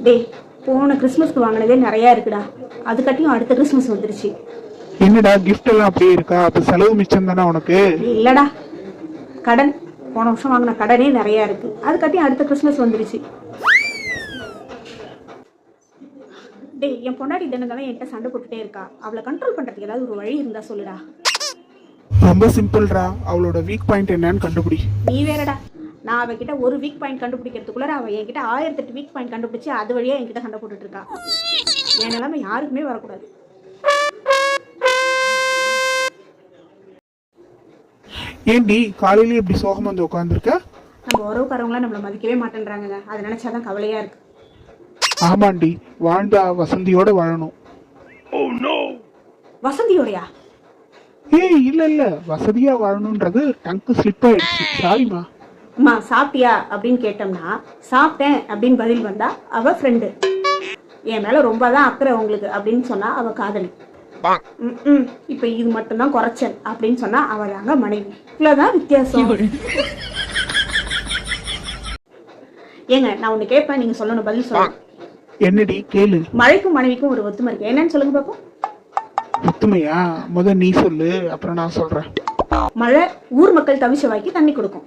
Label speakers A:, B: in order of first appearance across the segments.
A: டேய், போன கிறிஸ்மஸ்க்கு வாங்கினதே நிறையா இருக்குடா. அதுக்காட்டியும் அடுத்த கிறிஸ்மஸ் வந்துருச்சு.
B: என்னடா கிஃப்ட் எல்லாம் அப்படியே இருக்கா? அப்ப செலவு மிச்சம் தானே உனக்கு?
A: இல்லடா, கடன். போன வருஷம் வாங்கின கடனே நிறையா இருக்கு. அதுக்காட்டியும் அடுத்த கிறிஸ்மஸ் வந்துருச்சு. டேய், என் பொண்டாட்டி தினங்களும் என்கிட்ட சண்டை போட்டுட்டே இருக்கா. அவளை கண்ட்ரோல் பண்றதுக்கு ஏதாவது ஒரு வழி இருந்தா சொல்லுடா.
B: ரொம்ப சிம்பிள்ரா. அவளோட வீக் பாயிண்ட் என்னன்னு கண்டுபிடி.
A: நீ வேறடா, நான் அவகிட்ட ஒரு வீக் பாயிண்ட் கண்டுபிடிக்கிறதுக்குள்ள அவ என்கிட்ட 1008 வீக் பாயிண்ட் கண்டுபிடிச்சு அது வழியா என்கிட்ட சண்டை போட்டுட்டு இருக்கா. என் நிலைமை யாருக்குமே வரக்கூடாது.
B: ஏண்டி காலையில இப்படி சோகமா வந்து உட்காந்துருக்க?
A: நம்ம உறவுக்காரவங்களாம் நம்மளை மதிக்கவே மாட்டேன்றாங்க. அதை நினைச்சாதான் கவலையா இருக்கு.
B: ஆமாண்டி, வாழ்ந்தா வசந்தியோட வாழணும்.
A: வசந்தியோடையா?
B: ஏய் இல்ல இல்ல, வசதியா வாழணும்ன்றது டங்கு ஸ்லிப் ஆயிடுச்சு. சாரிமா.
A: அம்மா சாப்பிட்டியா அப்படின்னு கேட்டோம்னா சாப்பிட்டேன் அப்படின்னு பதில் வந்தா அவ ஃப்ரெண்டு. என் மேல ரொம்ப தான் அக்கறை உங்களுக்கு அப்படின்னு சொன்னா அவ காதலி. இப்ப இது மட்டும்தான் குறைச்சல் அப்படின்னு சொன்னா அவ தாங்க மனைவி. இவ்வளவுதான் வித்தியாசம். ஏங்க, நான் ஒண்ணு கேட்பேன், நீங்க சொல்லணும், பதில் சொல்லணும்.
B: என்னடி கேளு.
A: மழைக்கும் மனைவிக்கும் ஒரு ஒத்துமை இருக்கு. என்னன்னு சொல்லுங்க பாப்போம்.
B: ஒத்துமையா? நீ சொல்லு, அப்புறம் நான் சொல்றேன்.
A: மழை ஊர் மக்கள் தவிச்ச வாய்க்கு தண்ணி கொடுக்கும்.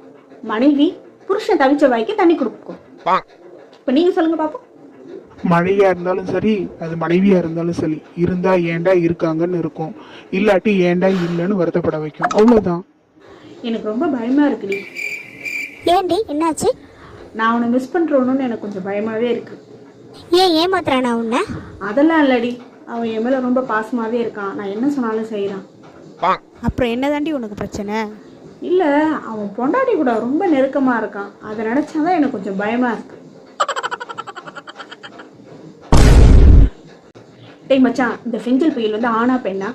A: மனைவி புருஷன் தவிச்ச வாய்க்கு தண்ணி கொடுக்கும். இப்ப நீங்க சொல்லுங்க பாப்போம்.
B: மழையா இருந்தாலும் சரி, அது மனைவியா இருந்தாலும் சரி, இருந்தா ஏண்டா இருக்காங்கன்னு இருக்கும், இல்லாட்டி ஏண்டா இல்லைன்னு வருத்தப்பட வைக்கும். அவ்வளவுதான்.
A: எனக்கு ரொம்ப பயமா இருக்குடி.
C: ஏண்டி, என்னாச்சு?
A: நான் உன்னை மிஸ் பண்றோன்னு எனக்கு கொஞ்சம் பயமாவே இருக்கு.
C: ஏன் ஏமாத்துறானா உன்ன?
A: அதெல்லாம் இல்லடி, அவன் என் மேல ரொம்ப பாசமாவே இருக்கான். நான் என்ன சொன்னாலும் செய்யறான்.
D: அப்புறம் என்னதாண்டி உனக்கு பிரச்சனை?
A: இல்ல, அவன் பொண்டாட்டி கூட ரொம்ப நெருக்கமா இருக்கான். அதை நினைச்சாதான் எனக்கு கொஞ்சம் பயமா இருக்கு. டேய் மச்சான், இந்த பெஞ்சல் புயல் வந்து ஆணா பெண்ணா?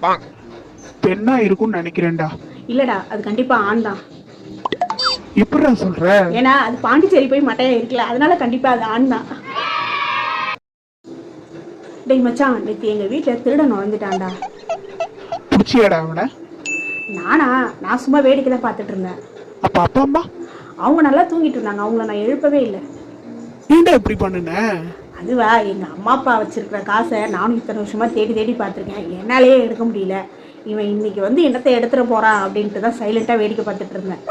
B: பெண்ணா இருக்கும்னு நினைக்கிறேன்டா.
A: இல்லடா, அது கண்டிப்பா ஆண் தான்.
B: எப்படிடா சொல்ற?
A: ஏன்னா அது பாண்டிச்சேரி போய் மட்டையா இருக்குல்ல, அதனால கண்டிப்பா அது ஆண் தான். டேய் மச்சான், நேற்று எங்க வீட்டுல திருடன் நுழைஞ்சிட்டான்டா.
B: புடிச்சியாடா அவனை?
A: நானா? நான் சும்மா வேடிக்கை தான் பார்த்துட்டு இருந்தேன்.
B: அப்ப அப்பா அம்மா?
A: அவங்க நல்லா தூங்கிட்டு இருந்தாங்க. அவங்கள நான் எழுப்பவே இல்லை.
B: ஏன்டா இப்படி பண்ணுன?
A: அதுவா, எங்க அம்மா அப்பா வச்சிருக்கிற காசை நானும் இத்தனை வருஷமா தேடி தேடி பார்த்துருக்கேன். என்னாலேயே எடுக்க முடியல. இவன் இன்னைக்கு வந்து என்னத்தை எடுத்துட போறான் அப்படின்ட்டு தான் சைலண்டா வேடிக்கை பார்த்துட்டு இருந்தேன்.